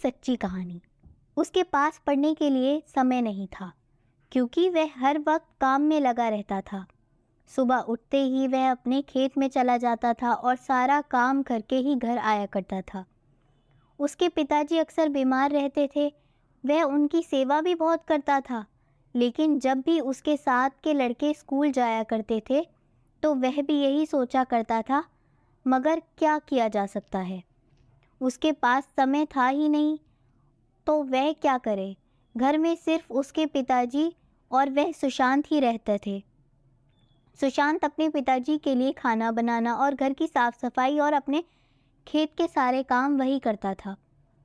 सच्ची कहानी। उसके पास पढ़ने के लिए समय नहीं था, क्योंकि वह हर वक्त काम में लगा रहता था। सुबह उठते ही वह अपने खेत में चला जाता था और सारा काम करके ही घर आया करता था। उसके पिताजी अक्सर बीमार रहते थे। वह उनकी सेवा भी बहुत करता था, लेकिन जब भी उसके साथ के लड़के स्कूल जाया करते थे तो वह भी यही सोचा करता था, मगर क्या किया जा सकता है। उसके पास समय था ही नहीं, तो वह क्या करे। घर में सिर्फ उसके पिताजी और वह सुशांत ही रहते थे। सुशांत अपने पिताजी के लिए खाना बनाना और घर की साफ सफाई और अपने खेत के सारे काम वही करता था।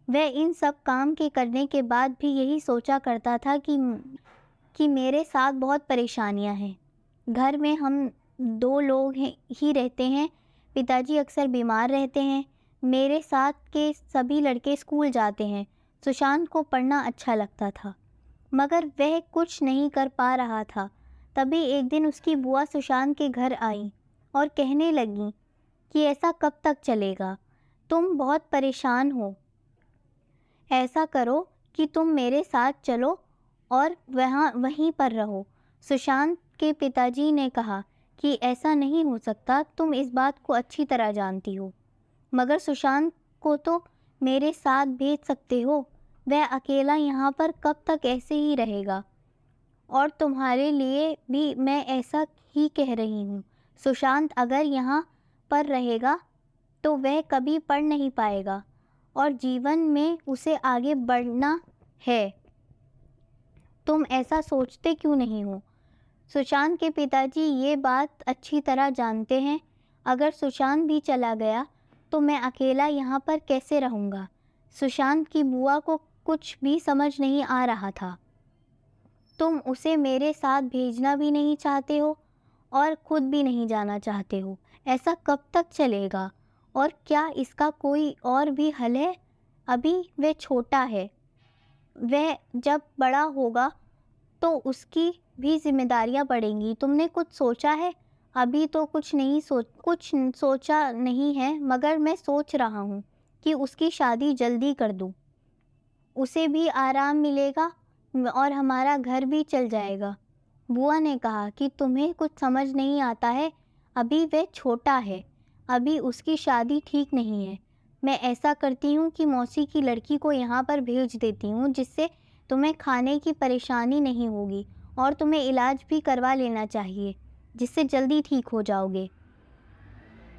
वह इन सब काम के करने के बाद भी यही सोचा करता था कि मेरे साथ बहुत परेशानियां हैं। घर में हम दो लोग ही रहते हैं। पिताजी अक्सर बीमार रहते हैं। मेरे साथ के सभी लड़के स्कूल जाते हैं। सुशांत को पढ़ना अच्छा लगता था, मगर वह कुछ नहीं कर पा रहा था। तभी एक दिन उसकी बुआ सुशांत के घर आई और कहने लगी कि ऐसा कब तक चलेगा, तुम बहुत परेशान हो। ऐसा करो कि तुम मेरे साथ चलो और वहीं पर रहो। सुशांत के पिताजी ने कहा कि ऐसा नहीं हो सकता, तुम इस बात को अच्छी तरह जानती हो। मगर सुशांत को तो मेरे साथ भेज सकते हो, वह अकेला यहाँ पर कब तक ऐसे ही रहेगा। और तुम्हारे लिए भी मैं ऐसा ही कह रही हूँ। सुशांत अगर यहाँ पर रहेगा तो वह कभी पढ़ नहीं पाएगा और जीवन में उसे आगे बढ़ना है। तुम ऐसा सोचते क्यों नहीं हो? सुशांत के पिताजी ये बात अच्छी तरह जानते हैं। अगर सुशांत भी चला गया तो मैं अकेला यहाँ पर कैसे रहूँगा। सुशांत की बुआ को कुछ भी समझ नहीं आ रहा था। तुम उसे मेरे साथ भेजना भी नहीं चाहते हो और खुद भी नहीं जाना चाहते हो। ऐसा कब तक चलेगा? और क्या इसका कोई और भी हल है? अभी वह छोटा है, वह जब बड़ा होगा तो उसकी भी जिम्मेदारियां बढ़ेंगी। तुमने कुछ सोचा है? अभी तो कुछ सोचा नहीं है, मगर मैं सोच रहा हूँ कि उसकी शादी जल्दी कर दूँ। उसे भी आराम मिलेगा और हमारा घर भी चल जाएगा। बुआ ने कहा कि तुम्हें कुछ समझ नहीं आता है, अभी वह छोटा है, अभी उसकी शादी ठीक नहीं है। मैं ऐसा करती हूँ कि मौसी की लड़की को यहाँ पर भेज देती हूँ, जिससे तुम्हें खाने की परेशानी नहीं होगी और तुम्हें इलाज भी करवा लेना चाहिए, जिससे जल्दी ठीक हो जाओगे।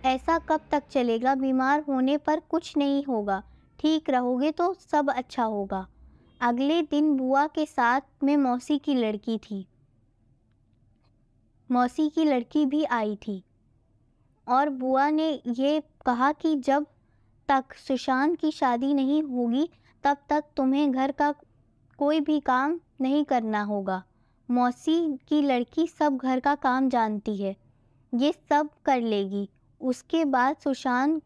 ऐसा कब तक चलेगा? बीमार होने पर कुछ नहीं होगा, ठीक रहोगे तो सब अच्छा होगा। अगले दिन बुआ के साथ में मौसी की लड़की थी। मौसी की लड़की भी आई थी और बुआ ने ये कहा कि जब तक सुशांत की शादी नहीं होगी तब तक तुम्हें घर का कोई भी काम नहीं करना होगा। मौसी की लड़की सब घर का काम जानती है, ये सब कर लेगी। उसके बाद सुशांत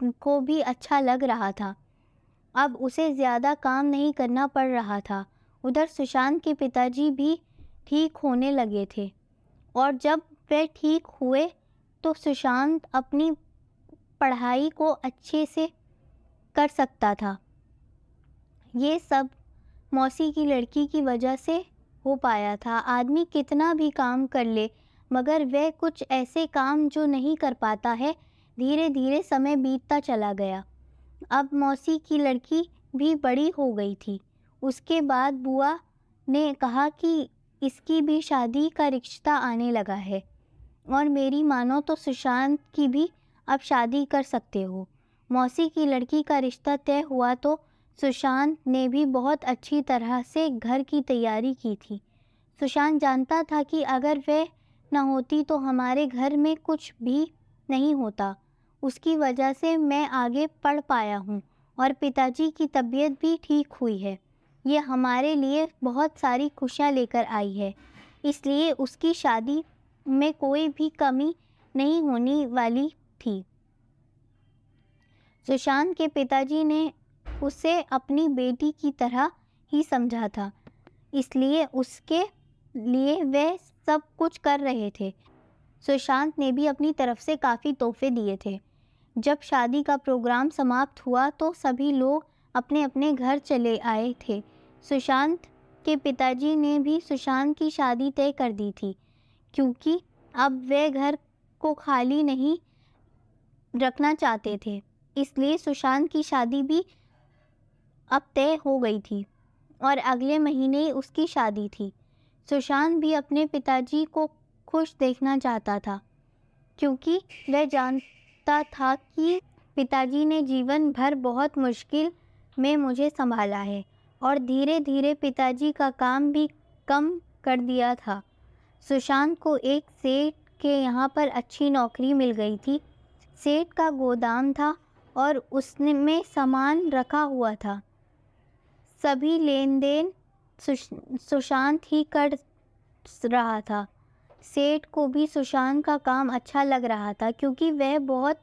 को भी अच्छा लग रहा था। अब उसे ज़्यादा काम नहीं करना पड़ रहा था। उधर सुशांत के पिताजी भी ठीक होने लगे थे और जब वे ठीक हुए तो सुशांत अपनी पढ़ाई को अच्छे से कर सकता था। ये सब मौसी की लड़की की वजह से हो पाया था। आदमी कितना भी काम कर ले, मगर वह कुछ ऐसे काम जो नहीं कर पाता है। धीरे धीरे समय बीतता चला गया। अब मौसी की लड़की भी बड़ी हो गई थी। उसके बाद बुआ ने कहा कि इसकी भी शादी का रिश्ता आने लगा है और मेरी मानो तो सुशांत की भी अब शादी कर सकते हो। मौसी की लड़की का रिश्ता तय हुआ तो सुशांत ने भी बहुत अच्छी तरह से घर की तैयारी की थी। सुशांत जानता था कि अगर वह न होती तो हमारे घर में कुछ भी नहीं होता। उसकी वजह से मैं आगे पढ़ पाया हूँ और पिताजी की तबीयत भी ठीक हुई है। ये हमारे लिए बहुत सारी खुशियाँ लेकर आई है, इसलिए उसकी शादी में कोई भी कमी नहीं होने वाली थी। सुशांत के पिताजी ने उसे अपनी बेटी की तरह ही समझा था, इसलिए उसके लिए वे सब कुछ कर रहे थे। सुशांत ने भी अपनी तरफ से काफ़ी तोहफे दिए थे। जब शादी का प्रोग्राम समाप्त हुआ तो सभी लोग अपने अपने घर चले आए थे। सुशांत के पिताजी ने भी सुशांत की शादी तय कर दी थी, क्योंकि अब वे घर को खाली नहीं रखना चाहते थे। इसलिए सुशांत की शादी भी अब तय हो गई थी और अगले महीने उसकी शादी थी। सुशांत भी अपने पिताजी को खुश देखना चाहता था, क्योंकि वह जानता था कि पिताजी ने जीवन भर बहुत मुश्किल में मुझे संभाला है और धीरे धीरे पिताजी का काम भी कम कर दिया था। सुशांत को एक सेठ के यहाँ पर अच्छी नौकरी मिल गई थी। सेठ का गोदाम था और उसमें सामान रखा हुआ था। सभी लेन देन सुशांत ही कर रहा था। सेठ को भी सुशांत का काम अच्छा लग रहा था, क्योंकि वह बहुत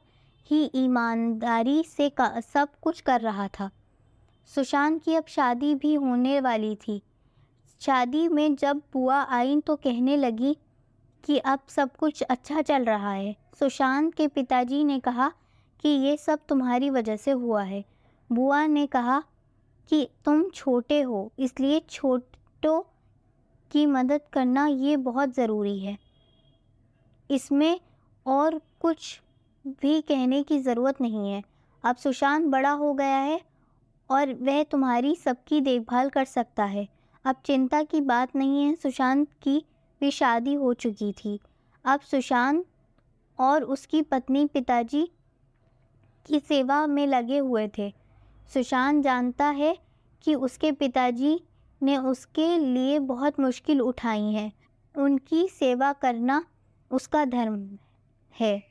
ही ईमानदारी से सब कुछ कर रहा था। सुशांत की अब शादी भी होने वाली थी। शादी में जब बुआ आई तो कहने लगी कि अब सब कुछ अच्छा चल रहा है। सुशांत के पिताजी ने कहा कि ये सब तुम्हारी वजह से हुआ है। बुआ ने कहा कि तुम छोटे हो, इसलिए छोटों की मदद करना ये बहुत ज़रूरी है। इसमें और कुछ भी कहने की ज़रूरत नहीं है। अब सुशांत बड़ा हो गया है और वह तुम्हारी सबकी देखभाल कर सकता है। अब चिंता की बात नहीं है। सुशांत की भी शादी हो चुकी थी। अब सुशांत और उसकी पत्नी पिताजी की सेवा में लगे हुए थे। सुशांत जानता है कि उसके पिताजी ने उसके लिए बहुत मुश्किल उठाई है। उनकी सेवा करना उसका धर्म है।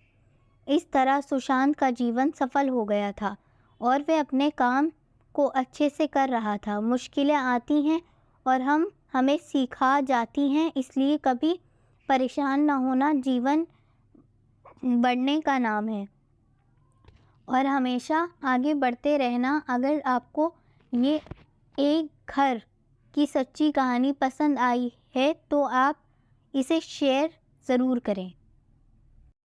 इस तरह सुशांत का जीवन सफल हो गया था और वह अपने काम को अच्छे से कर रहा था। मुश्किलें आती हैं और हमें सिखा जाती हैं, इसलिए कभी परेशान ना होना जीवन बढ़ने का नाम है और हमेशा आगे बढ़ते रहना। अगर आपको ये एक घर की सच्ची कहानी पसंद आई है तो आप इसे शेयर ज़रूर करें।